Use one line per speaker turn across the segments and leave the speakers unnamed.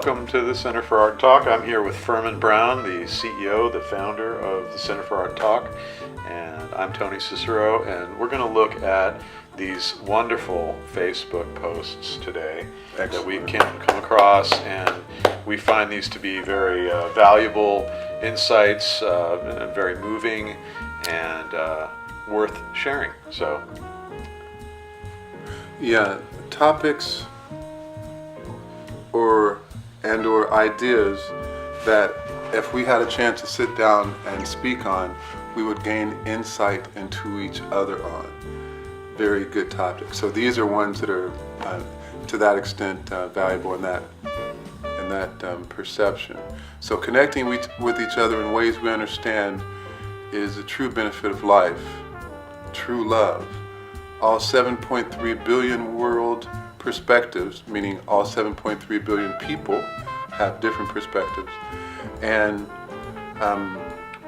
welcome to the Center for Art and Talk. I'm here with Firman Brown, the CEO, the founder of the Center for Art and Talk, and I'm Tony Cicero, and we're going to look at these wonderful Facebook posts today. Excellent. That we can come across, and we find these to be very valuable insights, very moving, and worth sharing. So,
yeah, topics or ideas that if we had a chance to sit down and speak on, we would gain insight into each other on. Very good topics. So these are ones that are to that extent valuable in that perception. So connecting with each other in ways we understand is a true benefit of life, true love. All 7.3 billion world perspectives, meaning all 7.3 billion people have different perspectives. And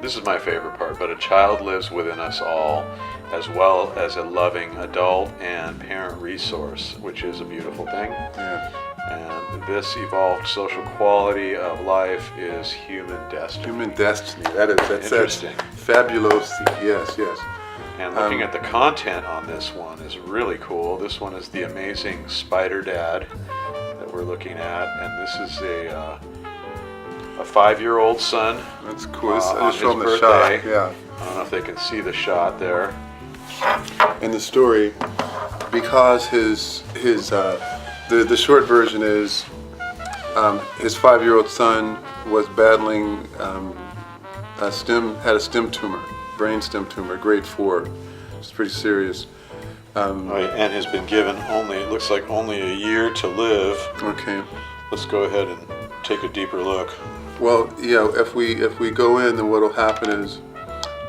this is my favorite part, but a child lives within us all, as well as a loving adult and parent resource, which is a beautiful thing.
Yeah.
And this evolved social quality of life is human destiny.
Human destiny. That's
interesting.
Fabulous. Yes.
And looking at the content on this one is really cool. This one is the amazing Spider Dad that we're looking at, and this is a 5-year-old son.
That's cool.
On his birthday.
The shot. Yeah.
I don't know if they can see the shot there.
In the story, because the short version is his 5-year-old son was battling had a stem tumor. Brain stem tumor, grade 4. It's pretty serious.
And has been given it looks like only a year to live.
Okay.
Let's go ahead and take a deeper look.
Well, yeah, if we go in, then what'll happen is,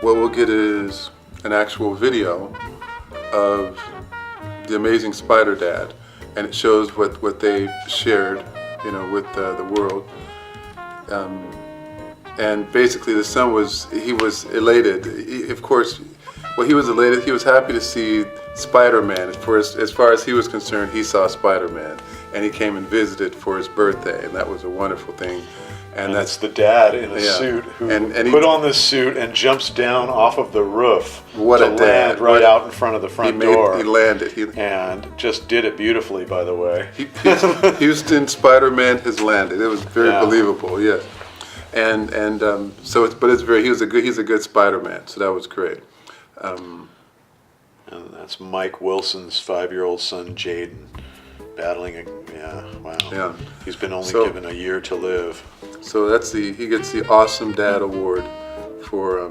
what we'll get is an actual video of the amazing Spider Dad, and it shows what they shared, with the world. And basically, the son was elated. Of course, he was elated. He was happy to see Spider-Man. As far as he was concerned, he saw Spider-Man, and he came and visited for his birthday, and that was a wonderful thing.
And that's the dad in a suit who put on this suit and jumps down off of the roof to land right out in front of the front door.
He landed.
And just did it beautifully, by the way.
Houston Spider-Man has landed. It was very believable, yeah. And he's a good Spider-Man, so that was great.
And that's Mike Wilson's 5-year-old son, Jaden, battling wow.
Yeah.
He's been only given a year to live.
So he gets the Awesome Dad Award for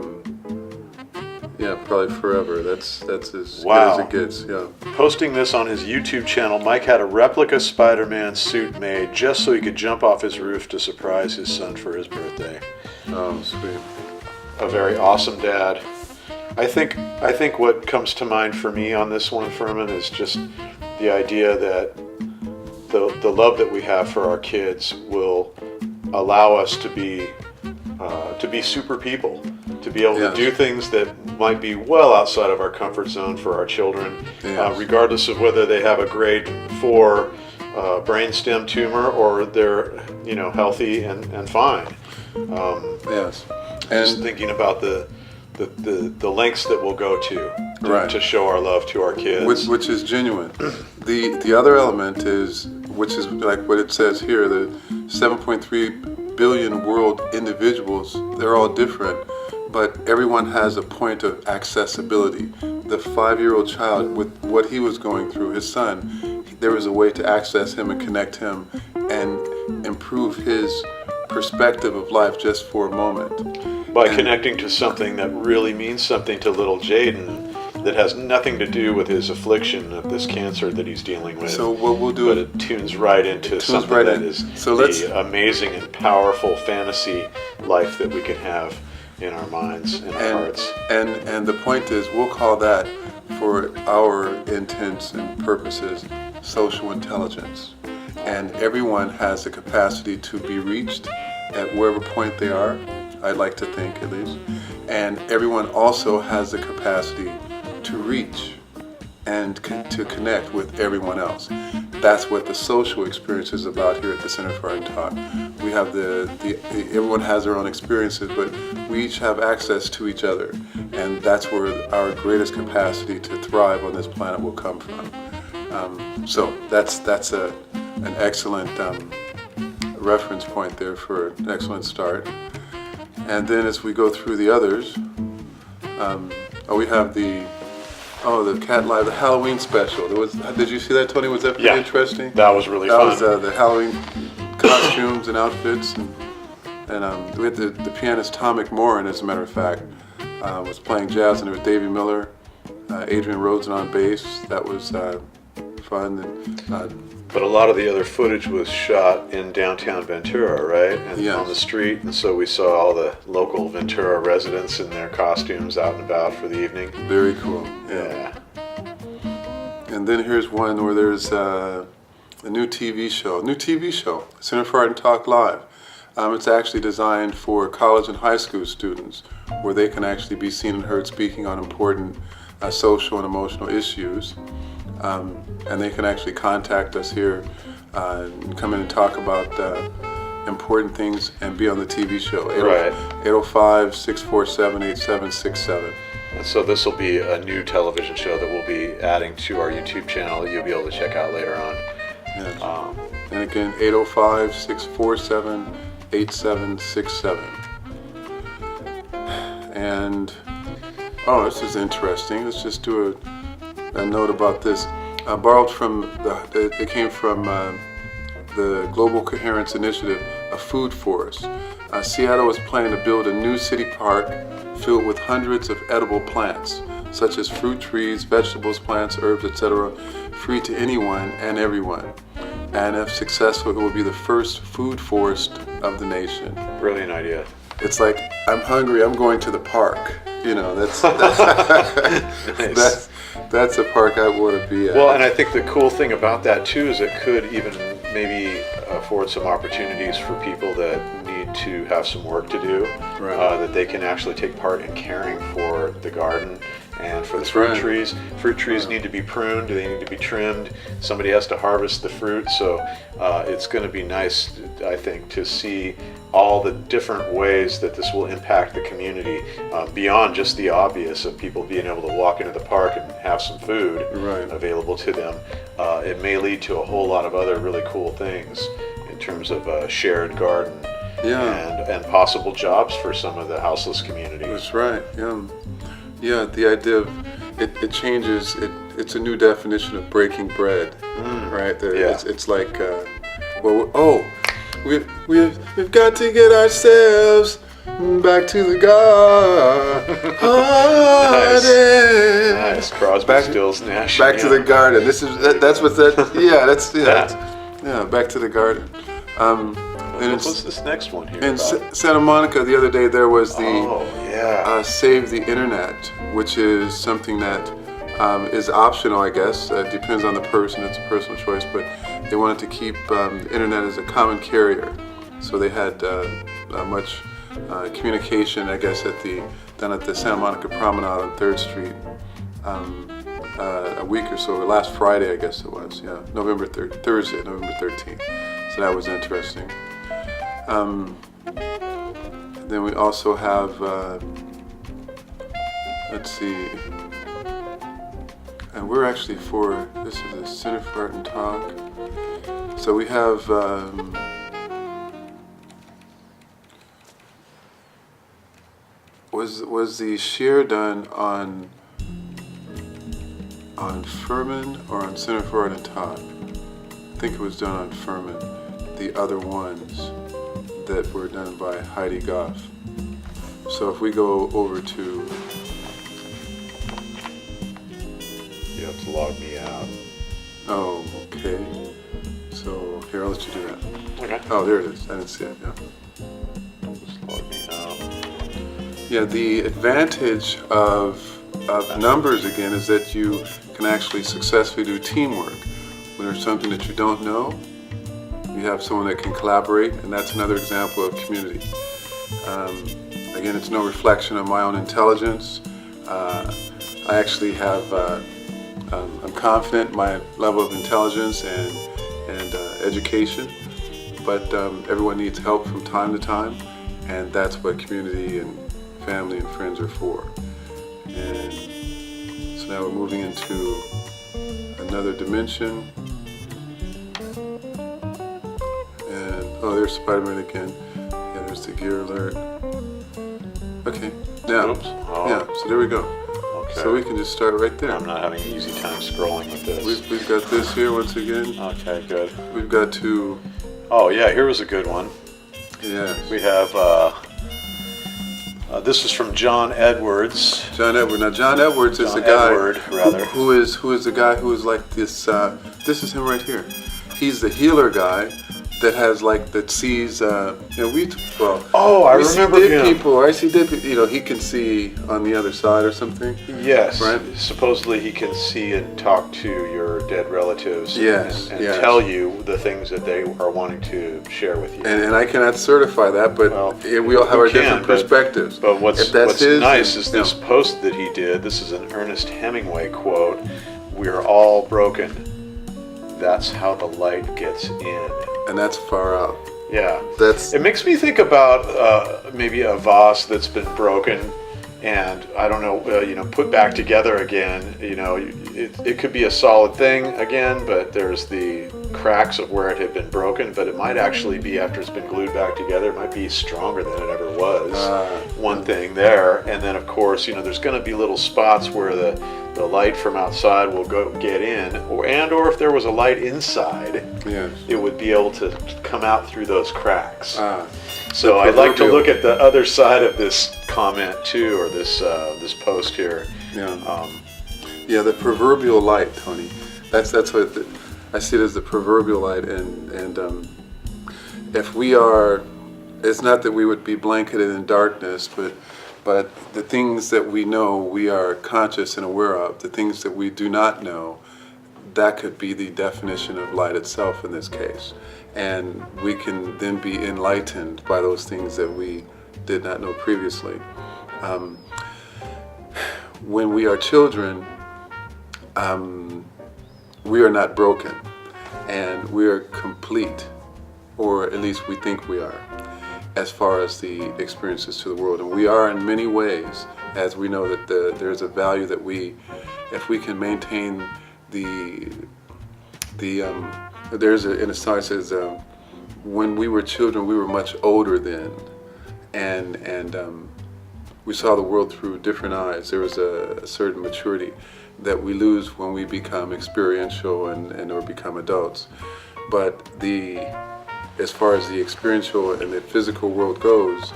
probably forever. That's as good as it gets. Yeah.
Posting this on his YouTube channel, Mike had a replica Spider-Man suit made just so he could jump off his roof to surprise his son for his birthday.
Oh, sweet.
A very awesome dad. I think what comes to mind for me on this one, Firman, is just the idea that the love that we have for our kids will allow us to be super people, to be able to do things that might be well outside of our comfort zone for our children, regardless of whether they have a grade 4 brainstem tumor or they're healthy and fine.
Yes,
and just thinking about the lengths that we'll go to show our love to our kids,
which is genuine. The other element which is like what it says here, the 7.3 billion world individuals, they're all different, but everyone has a point of accessibility. The 5-year-old child, with what he was going through, his son, there was a way to access him and connect him and improve his perspective of life just for a moment.
By connecting to something that really means something to little Jaden, that has nothing to do with his affliction of this cancer that he's dealing with.
So what we'll do,
but it tunes right into something that is the amazing and powerful fantasy life that we can have in our minds and our hearts.
And the point is, we'll call that, for our intents and purposes, social intelligence. And everyone has the capacity to be reached at wherever point they are, I'd like to think at least. And everyone also has the capacity to reach and to connect with everyone else. That's what the social experience is about here at the Center for Art and Talk. We have everyone has their own experiences, but we each have access to each other, and that's where our greatest capacity to thrive on this planet will come from. So that's an excellent reference point there for an excellent start. And then as we go through the others, we have the Cat Live, the Halloween special. Did you see that, Tony? Was that pretty interesting?
That was really fun.
That was the Halloween costumes and outfits, and we had the pianist Tom McMorrin, as a matter of fact, was playing jazz, and there was Davey Miller, Adrian Rhodes on bass. That was fun. And,
but a lot of the other footage was shot in downtown Ventura, right? And
yes.
On the street, and so we saw all the local Ventura residents in their costumes out and about for the evening.
Very cool.
Yeah.
And then here's one where there's a new TV show, Center for Art and Talk Live. It's actually designed for college and high school students, where they can actually be seen and heard speaking on important social and emotional issues. And they can actually contact us here and come in and talk about important things and be on the TV show. 805-647-8767.
And so this will be a new television show that we'll be adding to our YouTube channel that you'll be able to check out later on.
Yes. And again, 805-647-8767. And, this is interesting. Let's just do a note about this. Borrowed from it came from the Global Coherence Initiative, a food forest. Seattle is planning to build a new city park filled with hundreds of edible plants, such as fruit trees, vegetables, plants, herbs, etc., free to anyone and everyone. And if successful, it will be the first food forest of the nation.
Brilliant idea.
It's like, I'm hungry, I'm going to the park. That's
Nice.
that's a park I want to be at.
Well, and I think the cool thing about that too is it could even maybe afford some opportunities for people that need to have some work to do, that they can actually take part in caring for the garden and for the fruit trees. Fruit trees need to be pruned, they need to be trimmed, somebody has to harvest the fruit, so it's going to be nice, I think, to see all the different ways that this will impact the community beyond just the obvious of people being able to walk into the park and have some food available to them. It may lead to a whole lot of other really cool things in terms of a shared garden and possible jobs for some of the houseless community.
That's right. Yeah, the idea of it changes. It's a new definition of breaking bread, right? It's like, we've got to get ourselves back to the garden.
Nice. Crosby, Stills, Nash.
Back to the garden. That's what that. Yeah, that's back to the garden.
What's this next one here?
In Santa Monica, the other day there was the Save the Internet, which is something that is optional, I guess. It depends on the person. It's a personal choice, but they wanted to keep the internet as a common carrier. So they had much communication, I guess, down at the Santa Monica Promenade on 3rd Street a week or so, last Friday, I guess it was. Yeah, Thursday, November 13th. So that was interesting. Then we also have, let's see, and we're actually this is the Center for Art and Talk. So we have, was the share done on Firman or on Center for Art and Talk? I think it was done on Firman. The other ones that were done by Heidi Goff. So if we go over to...
You have to log me out.
Oh, okay. So here, I'll let you do that.
Okay.
Oh, there it is. I didn't see it, yeah.
Just log me out.
Yeah, the advantage of numbers, again, is that you can actually successfully do teamwork. When there's something that you don't know, you have someone that can collaborate, and that's another example of community. Again, it's no reflection of my own intelligence. I actually have I'm confident in my level of intelligence and education, but everyone needs help from time to time, and that's what community and family and friends are for. And so now we're moving into another dimension. And oh, there's Spider-Man again. Yeah, there's the gear alert. Okay, now,
Oops. Oh.
yeah, so there we go.
Okay.
So we can just start right there.
I'm not having an easy time scrolling with this.
We've got this here once again.
Okay, good.
We've got to,
Oh yeah, here was a good one.
yes,
We have, this is from John Edwards.
John Edward. Now John Edwards is
John
a guy
Edward, rather.
who is the guy who is like this. This is him right here. He's the healer guy that has like that sees.
Oh, I
we see
remember
dead
him.
people. I see dead people. He can see on the other side or something.
Yes.
Right.
Supposedly he can see and talk to your dead relatives.
Yes,
And
yes.
tell you the things that they are wanting to share with you.
And I cannot certify that, but
Well,
we all have
who
our
can,
different
but-
perspectives.
But what's
If that's his,
nice
then,
is this post that he did. This is an Ernest Hemingway quote. "We're all broken. That's how the light gets in."
and that's far out.
Yeah.
That's
It makes me think about maybe a vase that's been broken and, I don't know, put back together again. It could be a solid thing again, but there's the cracks of where it had been broken, but it might actually be, after it's been glued back together, it might be stronger than it ever was. One thing there. And then, of course, there's going to be little spots where the light from outside will get in, or if there was a light inside,
yes.
it would be able to come out through those cracks. So
the
I'd like to
proverbial-
look at the other side of this comment too, or this post here.
Yeah. Yeah, the proverbial light, Tony. That's what I see it as, the proverbial light, and if we are, it's not that we would be blanketed in darkness, but the things that we know we are conscious and aware of, the things that we do not know, that could be the definition of light itself in this case. And we can then be enlightened by those things that we did not know previously. When we are children, we are not broken, and we are complete, or at least we think we are, as far as the experiences to the world. And we are in many ways, as we know that there's a value that if we can maintain there's in a song it says, when we were children, we were much older then, and we saw the world through different eyes. There was a certain maturity that we lose when we become experiential and or become adults. But as far as the experiential and the physical world goes,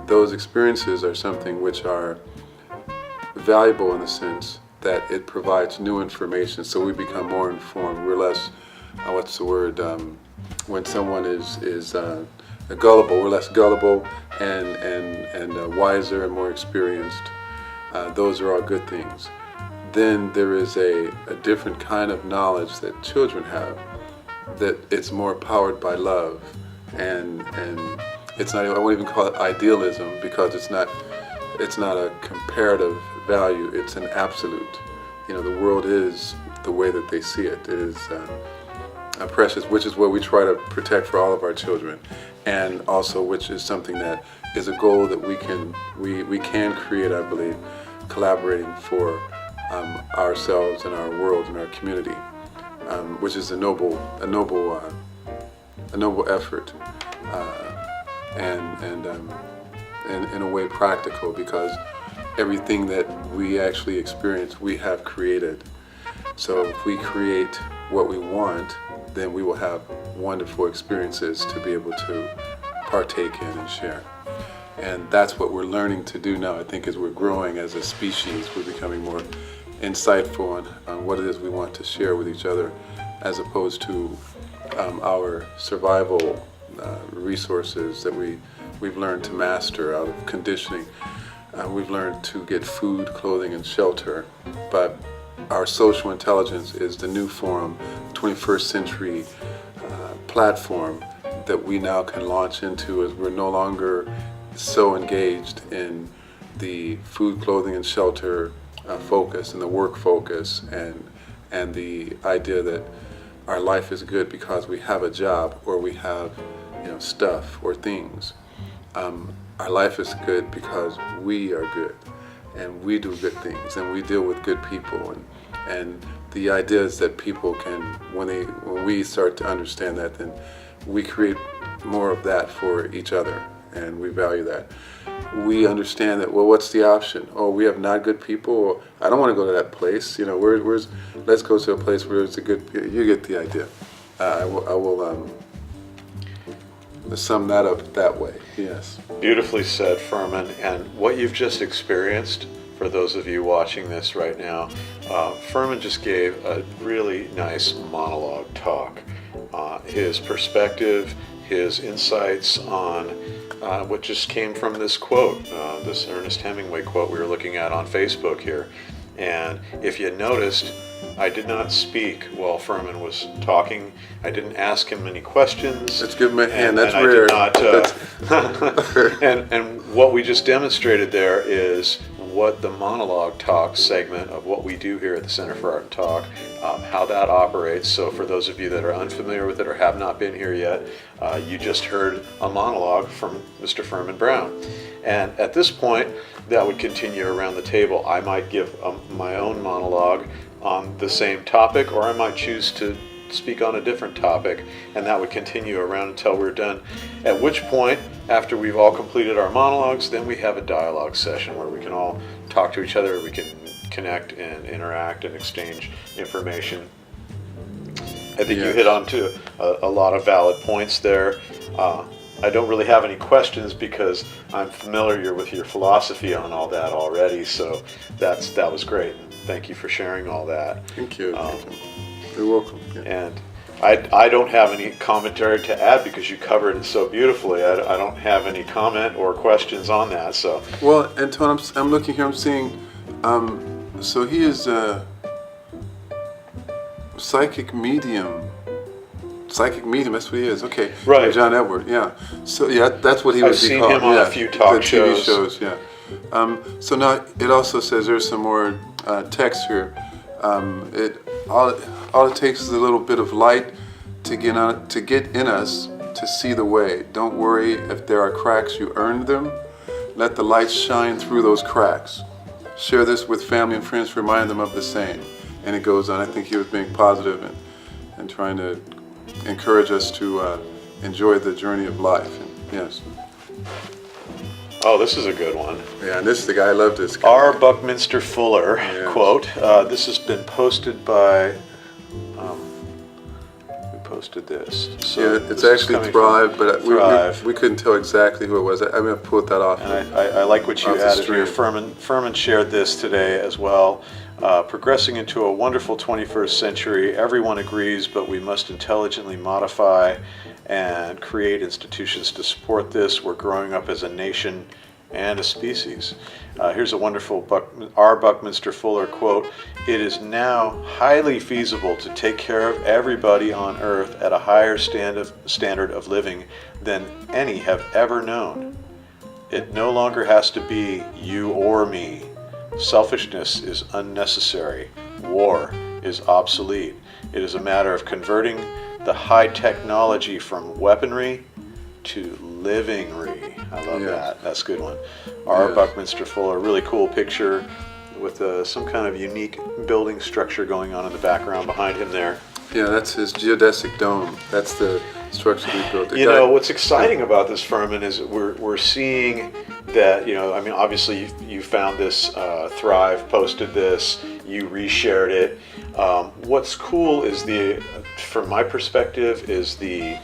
those experiences are something which are valuable in the sense that it provides new information, so we become more informed. We're less, when someone is gullible, we're less gullible and wiser and more experienced. Those are all good things. Then there is a different kind of knowledge that children have, that it's more powered by love, and it's not, I won't even call it idealism, because it's not a comparative value, it's an absolute. The world is the way that they see it. It is precious, which is what we try to protect for all of our children, and also which is something that is a goal that we can create, I believe, collaborating for ourselves and our world and our community, which is a noble effort, and in a way practical, because everything that we actually experience, we have created. So if we create what we want, then we will have wonderful experiences to be able to partake in and share. And that's what we're learning to do now. I think as we're growing as a species, we're becoming more insightful on what it is we want to share with each other, as opposed to our survival resources that we've learned to master out of conditioning. We've learned to get food, clothing, and shelter, but our social intelligence is the new form, 21st century platform that we now can launch into, as we're no longer so engaged in the food, clothing, and shelter focus and the work focus and the idea that our life is good because we have a job or we have stuff or things. Our life is good because we are good and we do good things and we deal with good people, and the idea is that people can, when we start to understand that, then we create more of that for each other, and we value that. We understand that, well, what's the option? Oh, we have not good people. Or, I don't want to go to that place. Let's go to a place where it's a good. You get the idea. I will sum that up that way. Yes.
Beautifully said, Firman. And what you've just experienced, for those of you watching this right now, Firman just gave a really nice monologue talk. His perspective, his insights on what just came from this quote, this Ernest Hemingway quote we were looking at on Facebook here. And if you noticed, I did not speak while Firman was talking. I didn't ask him any questions.
Let's give him a hand. That's
and
rare.
I did not, and what we just demonstrated there is what the monologue talk segment of what we do here at the Center for Art and Talk, how that operates. So for those of you that are unfamiliar with it or have not been here yet, you just heard a monologue from Mr. Firman Brown. And at this point, that would continue around the table. I might give my own monologue on the same topic, or I might choose to speak on a different topic, and that would continue around until we're done. At which point, after we've all completed our monologues, then we have a dialogue session where we can all talk to each other, we can connect and interact and exchange information. I think you hit on to a lot of valid points there. I don't really have any questions because I'm familiar with your philosophy on all that already, so that was great. Thank you for sharing all that.
Thank you. You're welcome. Yeah.
And I don't have any commentary to add because you covered it so beautifully. I don't have any comment or questions on that. So
well, Anton, I'm looking here. I'm seeing. So he is a psychic medium. Psychic medium. That's what he is. Okay.
Right.
John Edward. Yeah. So yeah, that's what he
I've
would be
seen
called.
him on a few talk
the TV
shows.
Yeah. So now it also says there's some more text here. All it takes is a little bit of light to get in us to see the way. Don't worry if there are cracks, you earned them. Let the light shine through those cracks. Share this with family and friends, remind them of the same. And it goes on. I think he was being positive and trying to encourage us to enjoy the journey of life. And yes.
Oh, this is a good one.
Yeah, and this is the guy, I love this guy.
R. Buckminster Fuller, quote, this has been posted by, who posted this? So
yeah, it's actually Thrive, but
Thrive.
We couldn't tell exactly who it was. I'm going to pull that off.
And I like what you added here. Firman shared this today as well. Progressing into a wonderful 21st century, everyone agrees, but we must intelligently modify and create institutions to support this. We're growing up as a nation and a species. Here's a wonderful R. Buckminster Fuller quote. It is now highly feasible to take care of everybody on earth at a higher standard of living than any have ever known. It no longer has to be you or me. Selfishness is unnecessary. War is obsolete. It is a matter of converting the high technology from weaponry to livingry. I love that. That's a good one. R. Buckminster Fuller, really cool picture with some kind of unique building structure going on in the background behind him there.
Yeah, that's his geodesic dome. That's the structure we built.
You know, what's exciting about this, Firman, is we're seeing that, I mean, obviously you found this, Thrive posted this, you reshared it. What's cool is from my perspective, is the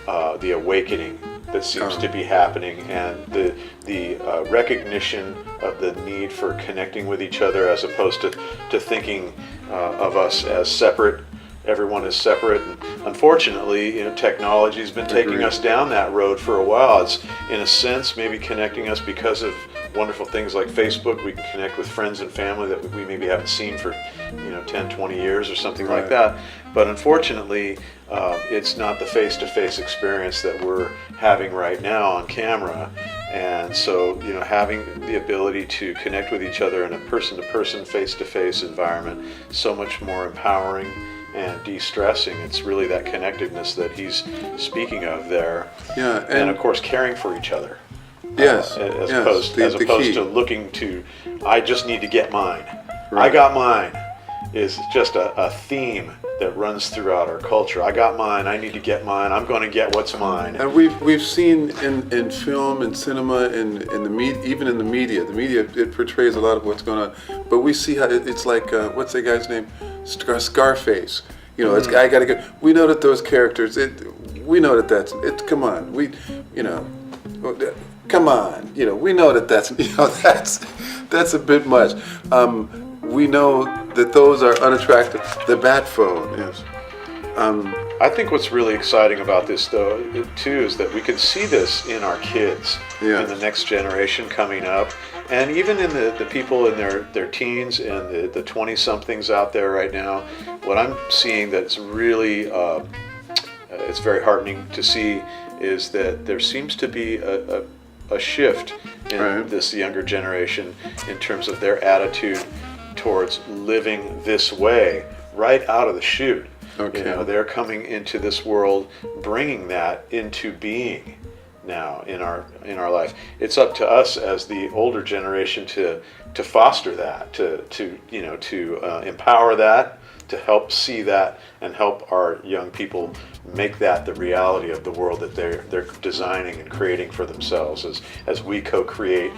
awakening that seems to be happening, and the recognition of the need for connecting with each other as opposed to thinking of us as separate. Everyone is separate, and unfortunately, technology's been taking us down that road for a while. It's, in a sense, maybe connecting us because of wonderful things like Facebook. We can connect with friends and family that we maybe haven't seen for 10, 20 years or something like that. But unfortunately, it's not the face-to-face experience that we're having right now on camera. And so, having the ability to connect with each other in a person-to-person, face-to-face environment, so much more empowering and de-stressing. It's really that connectedness that he's speaking of there.
Yeah,
and of course, caring for each other.
Yes,
as
yes,
opposed to looking to, I just need to get mine.
Right.
I got mine is just a theme that runs throughout our culture. I got mine. I need to get mine. I'm going to get what's mine.
And we've seen in film and cinema and in the media, even in the media it portrays a lot of what's going on. But we see how it's like what's that guy's name? Scarface. It's I got to get. We know that those characters. We know that that's it. Come on, come on. We know that that's a bit much. We know that those are unattractive. The bat phone, yes.
I think what's really exciting about this, though, too, is that we can see this in our kids, in the next generation coming up, and even in the people in their teens and the 20-somethings out there right now. What I'm seeing that's really, it's very heartening to see, is that there seems to be a shift in this younger generation in terms of their attitude towards living this way right out of the chute.
Okay.
They're coming into this world, bringing that into being now in our life. It's up to us as the older generation to foster that, to empower that, to help see that, and help our young people make that the reality of the world that they're designing and creating for themselves as we co-create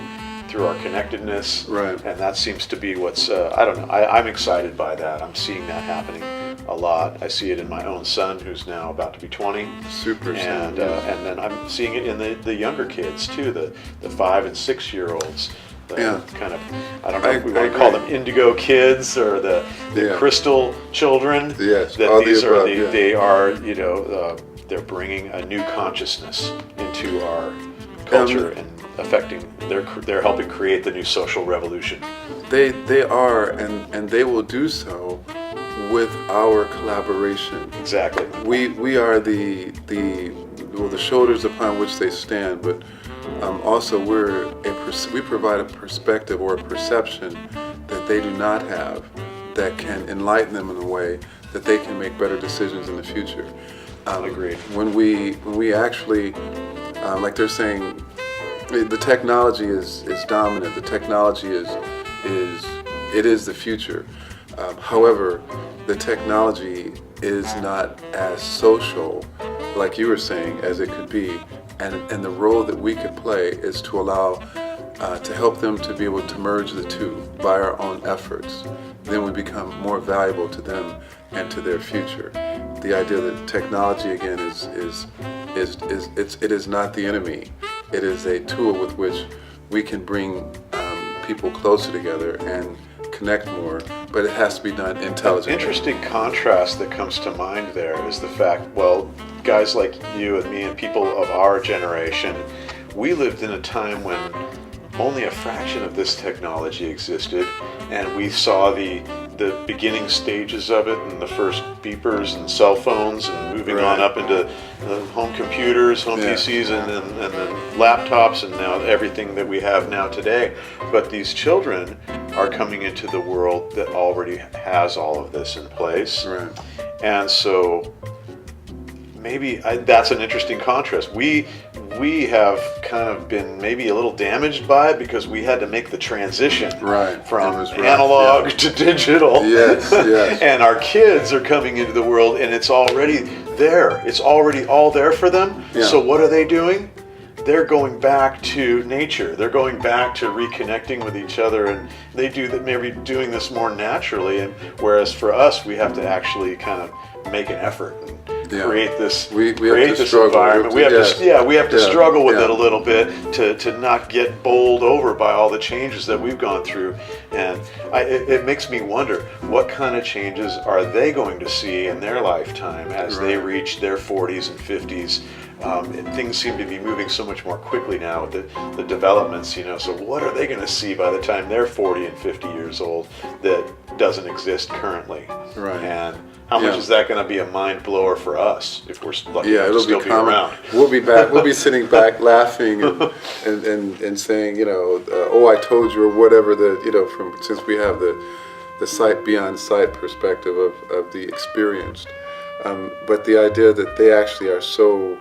through our connectedness.
Right.
And that seems to be what's, I don't know, I'm excited by that. I'm seeing that happening a lot. I see it in my own son, who's now about to be 20.
Super.
And then I'm seeing it in the younger kids too, the 5 and 6 year olds. Kind of, I don't know if we want to call them indigo kids or the crystal children.
Yes.
That these are they are, they're bringing a new consciousness into our culture and affecting. They're helping create the new social revolution.
They are, and they will do so with our collaboration.
Exactly.
We are the shoulders upon which they stand, but also we provide a perspective or a perception that they do not have that can enlighten them in a way that they can make better decisions in the future.
Agreed.
When we actually, like they're saying, the technology is dominant. The technology is the future. However, the technology is not as social, like you were saying, as it could be. And the role that we could play is to allow, to help them to be able to merge the two by our own efforts. Then we become more valuable to them and to their future. The idea that technology again it is not the enemy. It is a tool with which we can bring people closer together and connect more, but it has to be done intelligently.
An interesting contrast that comes to mind there is the fact, well, guys like you and me and people of our generation, we lived in a time when only a fraction of this technology existed, and we saw the beginning stages of it and the first beepers and cell phones and moving on up into home computers, home PCs, and then laptops, and now everything that we have now today. But these children are coming into the world that already has all of this in place.
Right.
And so maybe that's an interesting contrast. We have kind of been maybe a little damaged by it because we had to make the transition from analog to digital.
Yes.
And our kids are coming into the world and it's already there. It's already all there for them.
Yeah.
So what are they doing? They're going back to nature. They're going back to reconnecting with each other, and they do that, maybe doing this more naturally. And whereas for us, we have to actually kind of make an effort and create this create this environment. We have to struggle with it a little bit to not get bowled over by all the changes that we've gone through. And it makes me wonder, what kind of changes are they going to see in their lifetime as they reach their 40s and 50s? Things seem to be moving so much more quickly now with the developments, so what are they going to see by the time they're 40 and 50 years old that doesn't exist currently.
Right.
And how much is that going to be a mind blower for us if we're lucky enough to
it'll
still
be
be
common.
around?
We'll be back. We'll be sitting back laughing and saying, oh, I told you, or whatever, since we have the sight beyond sight perspective of the experienced. But the idea that they actually are so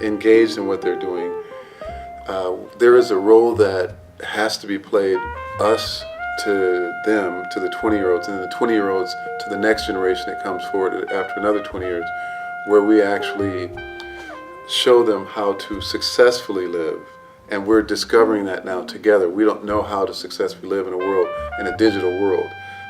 engaged in what they're doing, there is a role that has to be played, us to them, to the 20-year-olds, and the 20-year-olds to the next generation that comes forward after another 20 years, where we actually show them how to successfully live. And we're discovering that now together. We don't know how to successfully live in a digital world.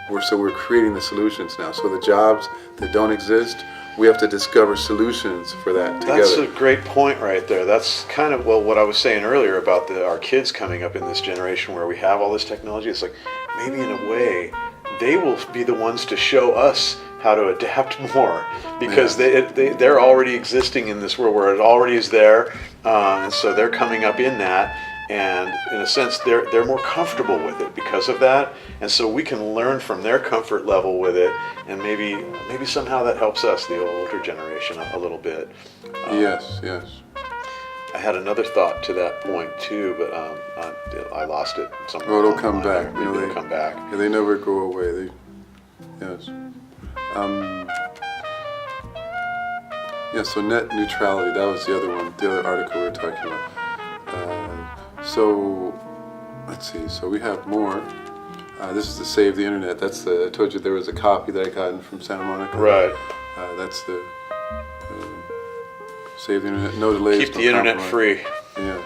We're creating the solutions now. So the jobs that don't exist, we have to discover solutions for that together.
That's a great point right there. That's kind of, what I was saying earlier about our kids coming up in this generation where we have all this technology. It's like, maybe in a way, they will be the ones to show us how to adapt more, because they're already existing in this world where it already is there, and so they're coming up in that, and in a sense they're more comfortable with it because of that, and so we can learn from their comfort level with it, and maybe somehow that helps us, the older generation, a little bit.
Yes.
I had another thought to that point too, but I lost it somewhere.
Oh, it'll come back.
Maybe it'll come back.
Yeah, they never go away. Yes. So net neutrality, that was the other one, the other article we were talking about. So, let's see, so we have more. This is to Save the Internet. I told you there was a copy that I got from Santa Monica.
Right.
That's the Save the Internet, no delays.
Keep the internet free.
Yes.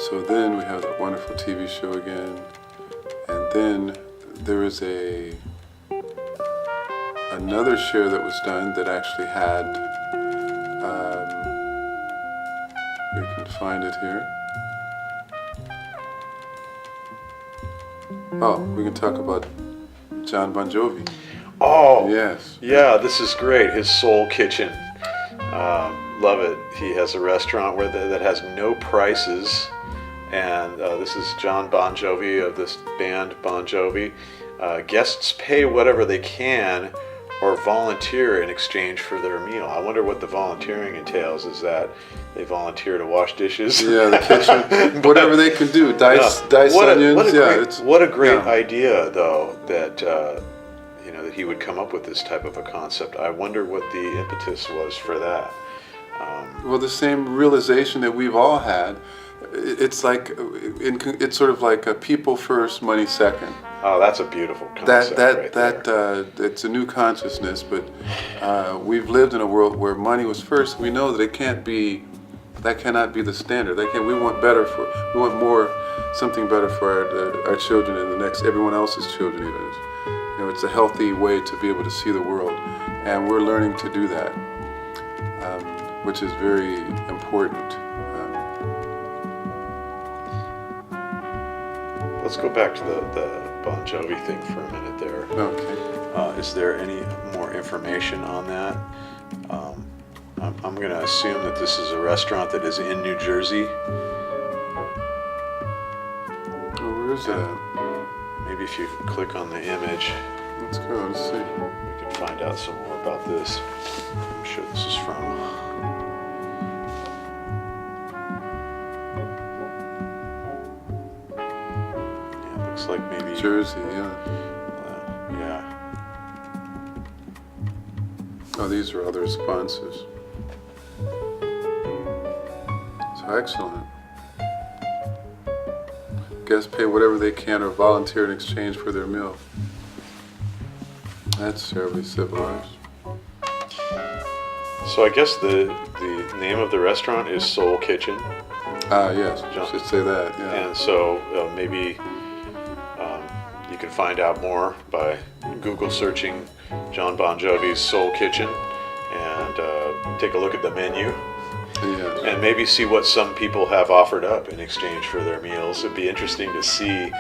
So then we have that wonderful TV show again. And then there is another share that was done that actually had, we can find it here. Oh, we can talk about John Bon Jovi.
Oh,
yes.
Yeah, this is great. His Soul Kitchen. Love it. He has a restaurant that has no prices. And this is John Bon Jovi of this band Bon Jovi. Guests pay whatever they can or volunteer in exchange for their meal. I wonder what the volunteering entails. Is that they volunteer to wash dishes?
Yeah, the kitchen, whatever they can do. Dice onions.
What a great idea, though, that that he would come up with this type of a concept. I wonder what the impetus was for that.
Well, the same realization that we've all had. It's sort of like a people first, money second.
Oh, that's a beautiful concept.
It's a new consciousness, but we've lived in a world where money was first. We know that cannot be the standard. We want something better for our children and everyone else's children even. It's a healthy way to be able to see the world, and we're learning to do that, which is very important.
Let's go back to the Bon Jovi thing for a minute there.
Okay.
Is there any more information on that? I'm going to assume that this is a restaurant that is in New Jersey.
Where is that?
Maybe if you click on the image.
Let's go, let's see.
We can find out some more about this. I'm sure this is from. Yeah, it looks like maybe.
Jersey, yeah.
Yeah.
Oh, these are other sponsors. So excellent. Guests pay whatever they can or volunteer in exchange for their meal. That's terribly civilized.
So I guess the name of the restaurant is Soul Kitchen.
Yes, I should say that, yeah.
And so maybe you can find out more by Google searching John Bon Jovi's Soul Kitchen and take a look at the menu.
Yes.
And maybe see what some people have offered up in exchange for their meals. It'd be interesting to see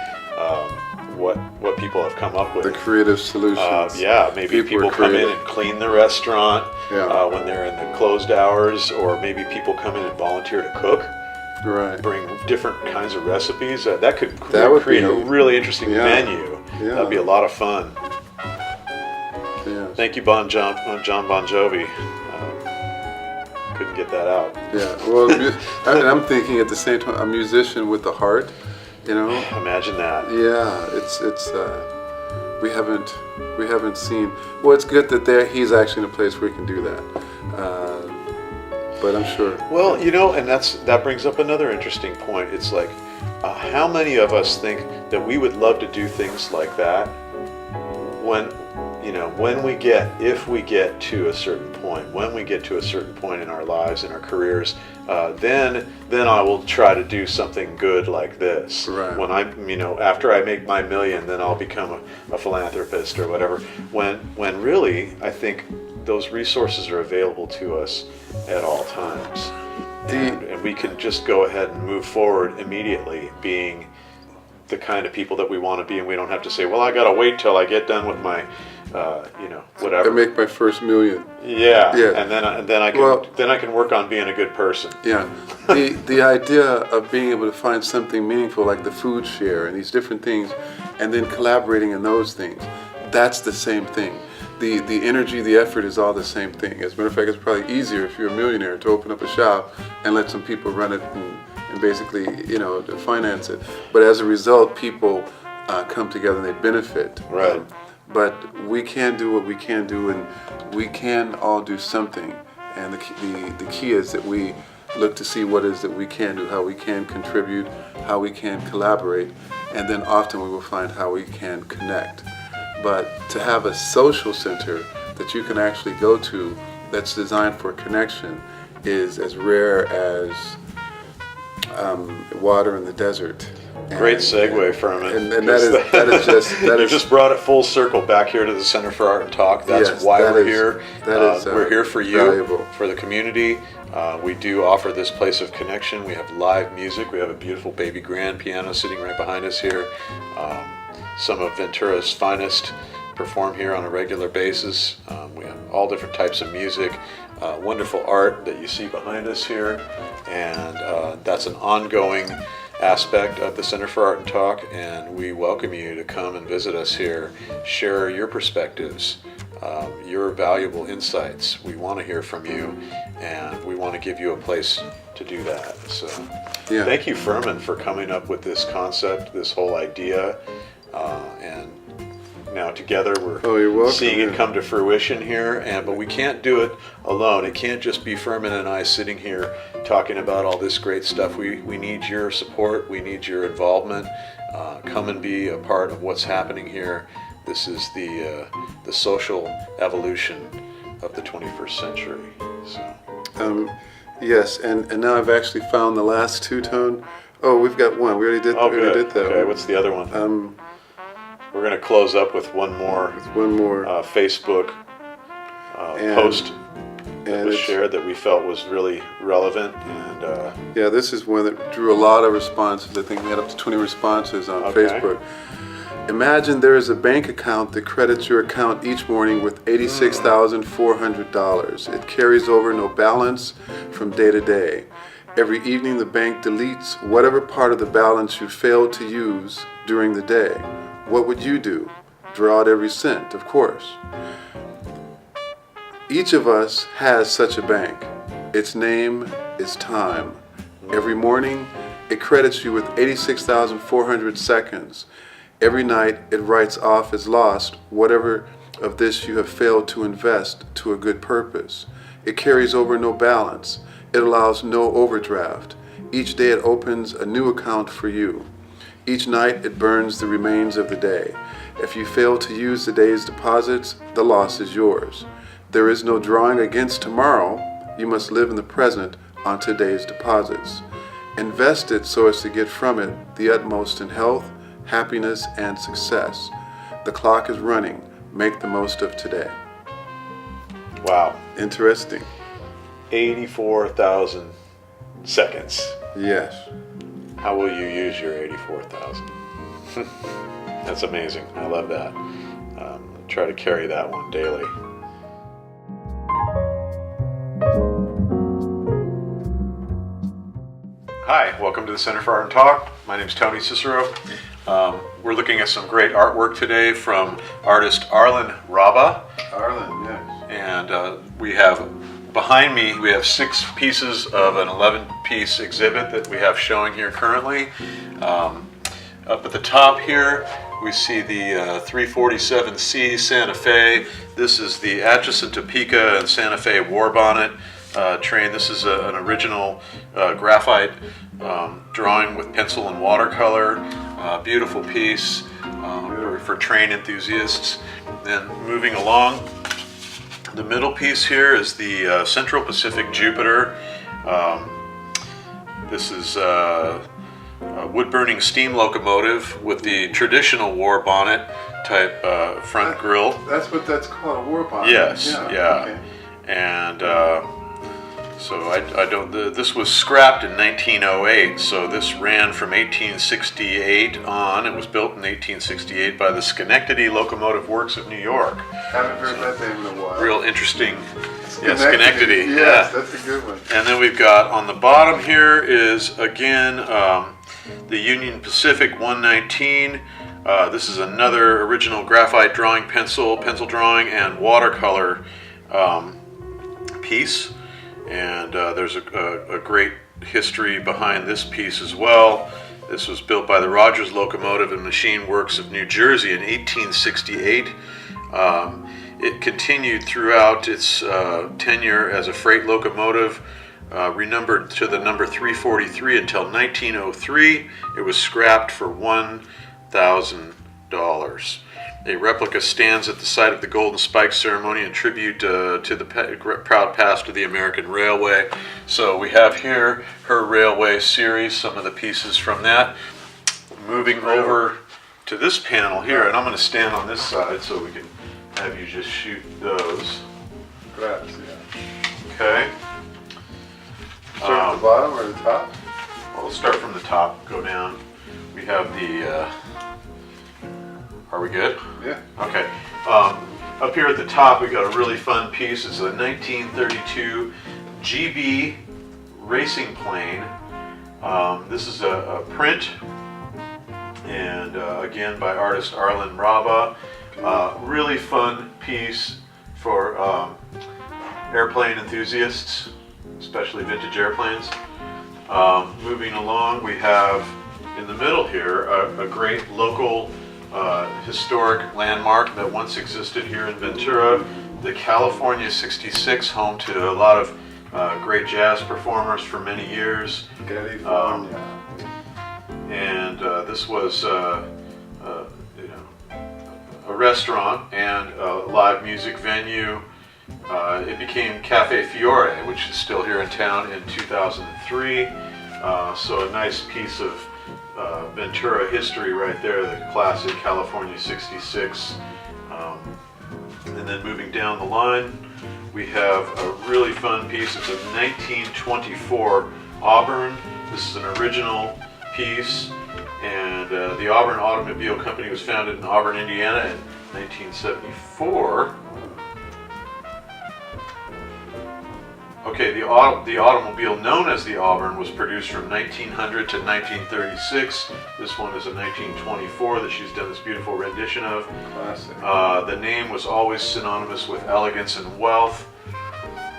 what people have come up with.
The creative solutions.
Maybe people come in and clean the restaurant
Yeah.
when they're in the closed hours, or maybe people come in and volunteer to cook.
Right.
bring different kinds of recipes. That could
That would
create
be-
a really interesting
yeah.
menu.
Yeah.
That'd be a lot of fun.
Yeah.
Thank you, John Bon Jovi. Couldn't get that out.
Yeah. Well, I'm thinking at the same time, a musician with a heart, you know.
Imagine that.
Yeah. It's we haven't seen. Well, it's good that he's actually in a place where he can do that. But I'm sure.
Well, you know, and that brings up another interesting point. It's like, how many of us think that we would love to do things like that if we get to a certain point in our lives, in our careers, then I will try to do something good like this.
Right.
When after I make my million, then I'll become a philanthropist or whatever. When really, I think those resources are available to us at all times. And we can just go ahead and move forward immediately, being the kind of people that we want to be, and we don't have to say, well, I got to wait till I get done with my, whatever.
I make my first million.
Yeah.
Yeah.
And then I can work on being a good person.
Yeah. The idea of being able to find something meaningful like the food share and these different things, and then collaborating in those things, that's the same thing. The energy, the effort is all the same thing. As a matter of fact, it's probably easier if you're a millionaire to open up a shop and let some people run it and basically, to finance it. But as a result, people come together and they benefit.
Right.
But we can do what we can do, and we can all do something. And the key is that we look to see what it is that we can do, how we can contribute, how we can collaborate, and then often we will find how we can connect. But to have a social center that you can actually go to that's designed for connection is as rare as water in the desert.
Great segue, Firman.
And
You just brought it full circle back here to the Center for Art and Talk. That's why we're here. We're here for you,
valuable.
For the community. We do offer this place of connection. We have live music. We have a beautiful baby grand piano sitting right behind us here. Some of Ventura's finest perform here on a regular basis. We have all different types of music, wonderful art that you see behind us here, and that's an ongoing aspect of the Center for Art and Talk, and we welcome you to come and visit us here, share your perspectives, your valuable insights. We want to hear from you, and we want to give you a place to do that. So Thank you, Firman, for coming up with this concept, this whole idea, and now together we're seeing it come to fruition here, but we can't do it alone. It can't just be Firman and I sitting here talking about all this great stuff. We need your support. We need your involvement. Come and be a part of what's happening here. This is the social evolution of the 21st century. So.
Yes, and now I've actually found the last two-tone. Oh, we've got one. We already did.
Oh,
we
good.
already did that.
Okay, what's the other one? We're going to close up with one more. Facebook post that was shared that we felt was really relevant. And
this is one that drew a lot of responses. I think we had up to 20 responses on Facebook. Imagine there is a bank account that credits your account each morning with $86,400. It carries over no balance from day to day. Every evening the bank deletes whatever part of the balance you failed to use during the day. What would you do? Draw out every cent, of course. Each of us has such a bank. Its name is time. Every morning, it credits you with 86,400 seconds. Every night, it writes off as lost whatever of this you have failed to invest to a good purpose. It carries over no balance. It allows no overdraft. Each day, it opens a new account for you. Each night, it burns the remains of the day. If you fail to use the day's deposits, the loss is yours. There is no drawing against tomorrow. You must live in the present on today's deposits. Invest it so as to get from it the utmost in health, happiness, and success. The clock is running. Make the most of today.
Wow.
Interesting.
84,000 seconds.
Yes.
How will you use your 84,000? That's amazing. I love that. Try to carry that one daily. Hi, Welcome to the Center for Art and Talk. My name is Tony Cicero. We're looking at some great artwork today from artist Arlen Raba.
Arlen, yes.
And we have, behind me, we have 6 pieces of an 11-piece exhibit that we have showing here currently. Up at the top here, we see the 347C Santa Fe. This is the Atchison, Topeka, and Santa Fe war bonnet train. This is an original graphite drawing with pencil and watercolor. Beautiful piece for train enthusiasts. Then moving along, the middle piece here is the Central Pacific Jupiter. This is a wood-burning steam locomotive with the traditional war bonnet type front grille.
That's what that's called, a war bonnet.
Yes, yeah.
Okay.
And so I don't. This was scrapped in 1908. So this ran from 1868 on. It was built in 1868 by the Schenectady Locomotive Works of New York.
Haven't heard that name in a while.
Real interesting.
Schenectady.
Yeah.
Yes, that's a good one.
And then we've got on the bottom here is again the Union Pacific 119. This is another original graphite drawing pencil drawing, and watercolor piece. And there's a great history behind this piece as well. This was built by the Rogers Locomotive and Machine Works of New Jersey in 1868. It continued throughout its tenure as a freight locomotive, renumbered to the number 343 until 1903. It was scrapped for $1,000. A replica stands at the site of the Golden Spike ceremony in tribute to the proud past of the American Railway. So we have here her railway series, some of the pieces from that. Moving over to this panel here, and I'm going to stand on this side so we can have you just shoot those.
Perhaps, yeah.
Okay.
Start at the bottom or the top?
Well, let's start from the top, go down. We have the... Are we good?
Yeah.
Okay. Up here at the top, we got a really fun piece. It's a 1932 GB racing plane. This is a print, and again by artist Arlen Raba. Really fun piece for airplane enthusiasts, especially vintage airplanes. Moving along, we have in the middle here a great local historic landmark that once existed here in Ventura, the California 66, home to a lot of great jazz performers for many years. And this was a restaurant and a live music venue. It became Cafe Fiore, which is still here in town, in 2003. So a nice piece of Ventura history right there, the classic California 66. And then moving down the line, we have a really fun piece. It's a 1924 Auburn. This is an original piece, and the Auburn Automobile Company was founded in Auburn, Indiana in 1974. Okay, the automobile known as the Auburn was produced from 1900 to 1936. This one is a 1924 that she's done this beautiful rendition of.
Classic.
The name was always synonymous with elegance and wealth.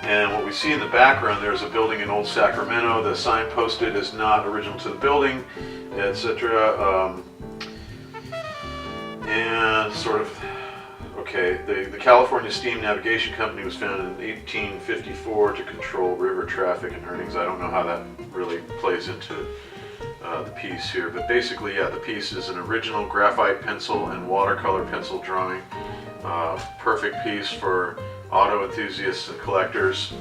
And what we see in the background, there's a building in Old Sacramento. The sign posted is not original to the building, etc. And sort of... Okay, the California Steam Navigation Company was founded in 1854 to control river traffic and earnings. I don't know how that really plays into the piece here, but basically, yeah, the piece is an original graphite pencil and watercolor pencil drawing. Perfect piece for auto enthusiasts and collectors.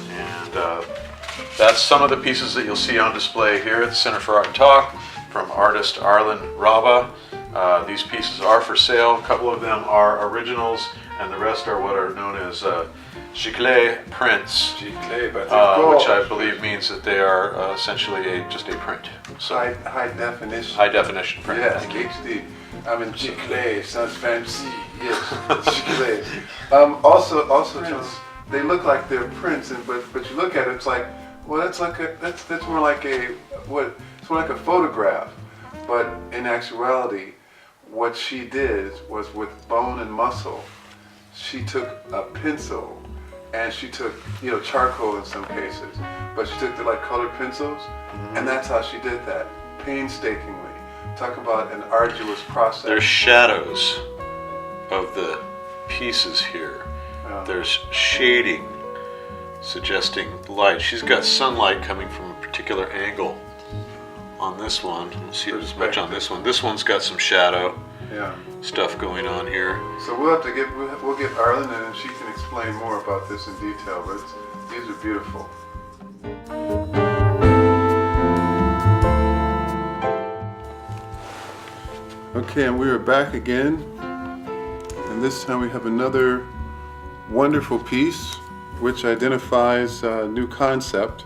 And that's some of the pieces that you'll see on display here at the Center for Art and Talk from artist Arlen Raba. These pieces are for sale. A couple of them are originals, and the rest are what are known as giclée prints, which I believe means that they are essentially just a print. So
high definition.
High definition print.
Yes, HD. I mean, giclée sounds fancy. Yes, giclée. Also, just, they look like they're prints, but you look at it, it's like Well, that's more like it's more like a photograph, but in actuality, what she did was with bone and muscle. She took a pencil, and she took charcoal in some cases, but she took the like colored pencils, and that's how she did that painstakingly. Talk about an arduous process.
There's shadows of the pieces here.
Yeah.
There's shading suggesting light. She's got sunlight coming from a particular angle on this one. We'll see as much on this one. This one's got some shadow stuff going on here.
So we'll get Arlen in and she can explain more about this in detail, but these are beautiful. Okay, and we are back again, and this time we have another wonderful piece which identifies a new concept,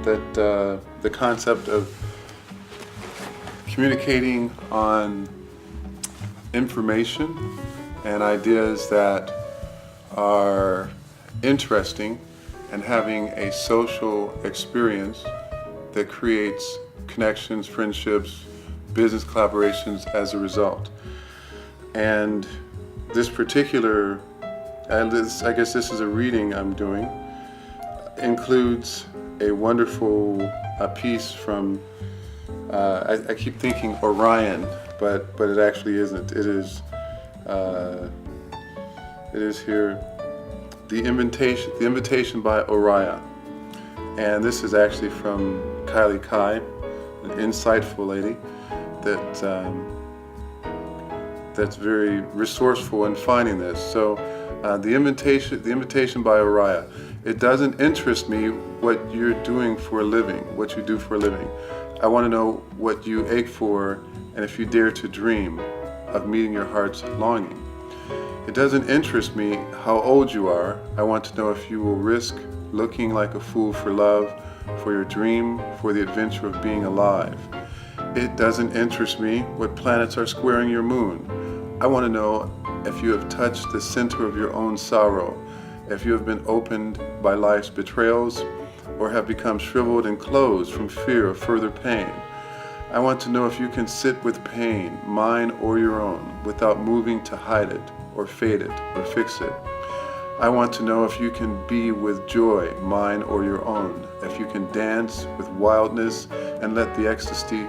that the concept of communicating on information and ideas that are interesting and having a social experience that creates connections, friendships, business collaborations as a result. And this particular, I guess this is a reading I'm doing, includes a wonderful piece from, I keep thinking Orion, but it actually isn't. It is here, The Invitation by Orion. And this is actually from Kylie Kai, an insightful lady that's very resourceful in finding this. So the invitation by Orion. It doesn't interest me what you're doing for a living, what you do for a living. I want to know what you ache for, and if you dare to dream of meeting your heart's longing. It doesn't interest me how old you are. I want to know if you will risk looking like a fool for love, for your dream, for the adventure of being alive. It doesn't interest me what planets are squaring your moon. I want to know if you have touched the center of your own sorrow, if you have been opened by life's betrayals, or have become shriveled and closed from fear of further pain. I want to know if you can sit with pain, mine or your own, without moving to hide it, or fade it, or fix it. I want to know if you can be with joy, mine or your own, if you can dance with wildness and let the ecstasy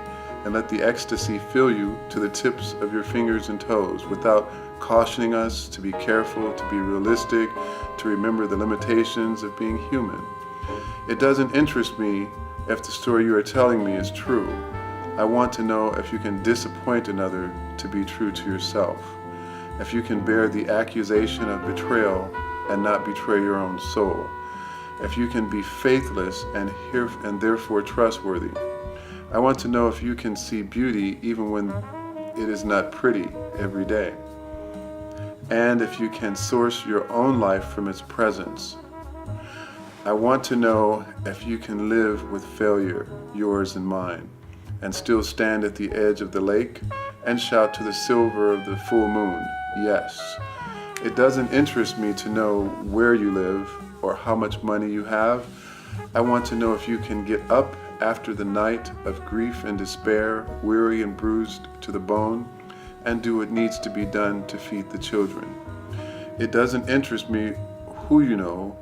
fill you to the tips of your fingers and toes, without cautioning us to be careful, to be realistic, to remember the limitations of being human. It doesn't interest me if the story you are telling me is true. I want to know if you can disappoint another to be true to yourself, if you can bear the accusation of betrayal and not betray your own soul, if you can be faithless and therefore trustworthy. I want to know if you can see beauty even when it is not pretty every day, and if you can source your own life from its presence. I want to know if you can live with failure, yours and mine, and still stand at the edge of the lake and shout to the silver of the full moon, yes. It doesn't interest me to know where you live or how much money you have. I want to know if you can get up after the night of grief and despair, weary and bruised to the bone, and do what needs to be done to feed the children. It doesn't interest me who you know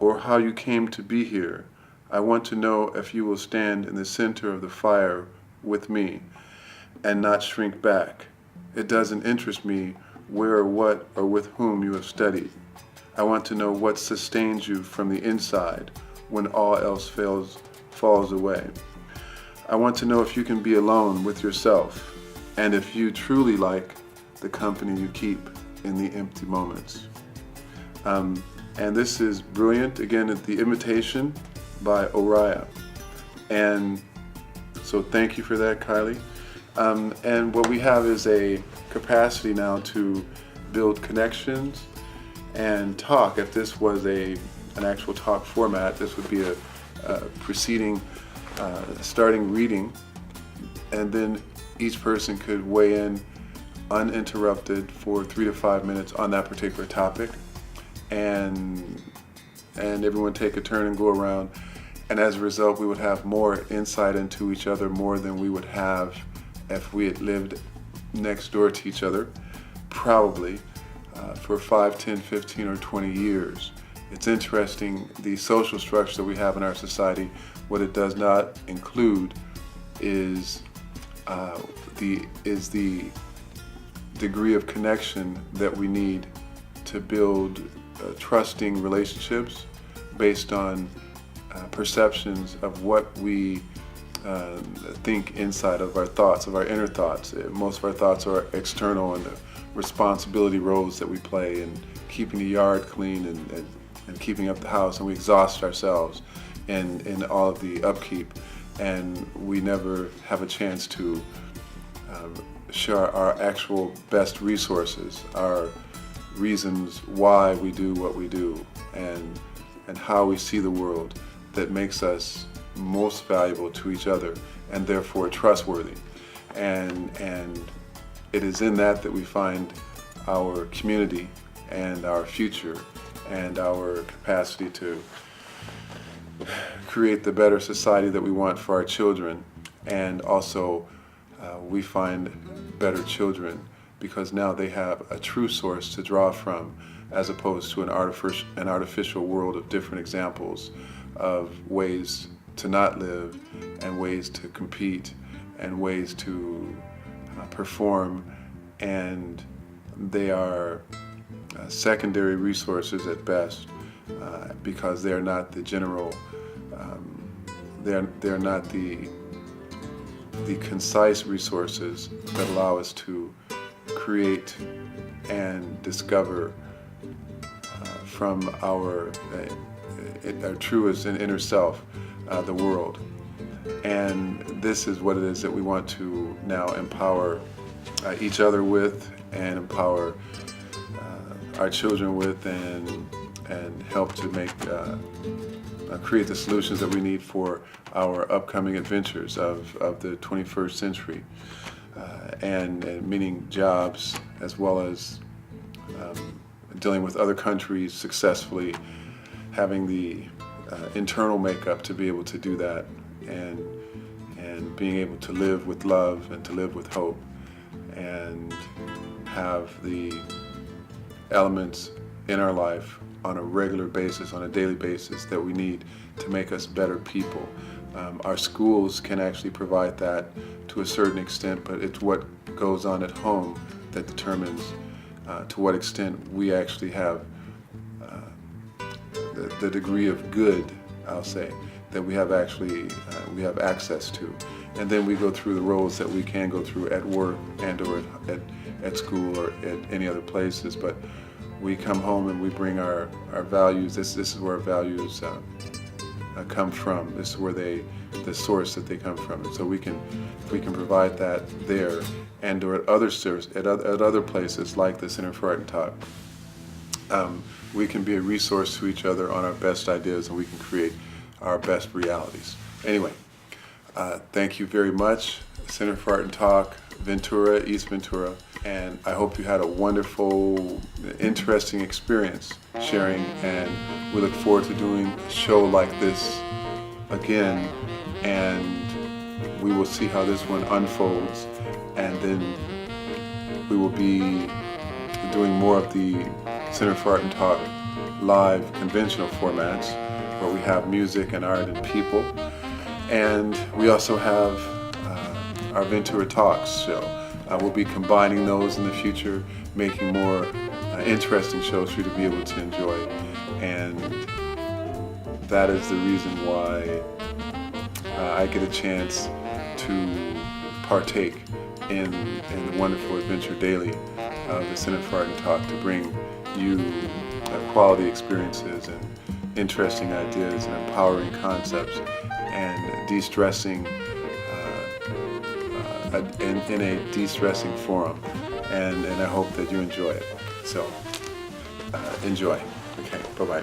or how you came to be here. I want to know if you will stand in the center of the fire with me and not shrink back. It doesn't interest me where or what or with whom you have studied. I want to know what sustains you from the inside when all else falls away. I want to know if you can be alone with yourself, and if you truly like the company you keep in the empty moments. And this is brilliant. Again, The Invitation by Orion. And so thank you for that, Kylie. And what we have is a capacity now to build connections and talk. If this was an actual talk format, this would be a preceding, starting reading, and then each person could weigh in uninterrupted for 3 to 5 minutes on that particular topic, and everyone take a turn and go around And as a result, we would have more insight into each other, more than we would have if we had lived next door to each other, probably for 5, 10, 15, or 20 years. It's interesting, the social structure that we have in our society, what it does not include is the degree of connection that we need to build trusting relationships based on perceptions of what we think inside of our thoughts, of our inner thoughts. Most of our thoughts are external, and the responsibility roles that we play in keeping the yard clean and keeping up the house, and we exhaust ourselves in all of the upkeep, and we never have a chance to share our actual best resources, our reasons why we do what we do, and how we see the world that makes us most valuable to each other and therefore trustworthy. And it is in that we find our community and our future and our capacity to create the better society that we want for our children. And also we find better children because now they have a true source to draw from, as opposed to an artificial world of different examples of ways to not live and ways to compete and ways to perform, and they are secondary resources at best because they are not the general, they're not the concise resources that allow us to create and discover from our truest and inner self the world. And this is what it is that we want to now empower each other with, and empower our children with, and help to make create the solutions that we need for our upcoming adventures of the 21st century, and meaning jobs, as well as dealing with other countries successfully, having the internal makeup to be able to do that, and being able to live with love and to live with hope, and have the elements in our life on a regular basis, on a daily basis, that we need to make us better people. Our schools can actually provide that to a certain extent, but it's what goes on at home that determines to what extent we actually have the degree of good, I'll say, that we have actually we have access to. And then we go through the roles that we can go through at work and or at school or at any other places. But we come home and we bring our values. This is where our values come from. This is where the source that they come from. And so if we can provide that there and or at other places like the Center for Art and Talk, we can be a resource to each other on our best ideas, and we can create our best realities. Anyway, thank you very much, Center for Art and Talk, Ventura, East Ventura, and I hope you had a wonderful, interesting experience sharing, and we look forward to doing a show like this again, and we will see how this one unfolds, and then we will be doing more of the Center for Art and Talk live conventional formats, where we have music and art and people. And we also have our Ventura Talks show. We'll be combining those in the future, making more interesting shows for you to be able to enjoy. And that is the reason why I get a chance to partake in the wonderful adventure daily of the Center for Art and Talk, to bring you quality experiences and interesting ideas and empowering concepts, and de-stressing in a de-stressing forum, and I hope that you enjoy it. So enjoy. Okay, bye-bye.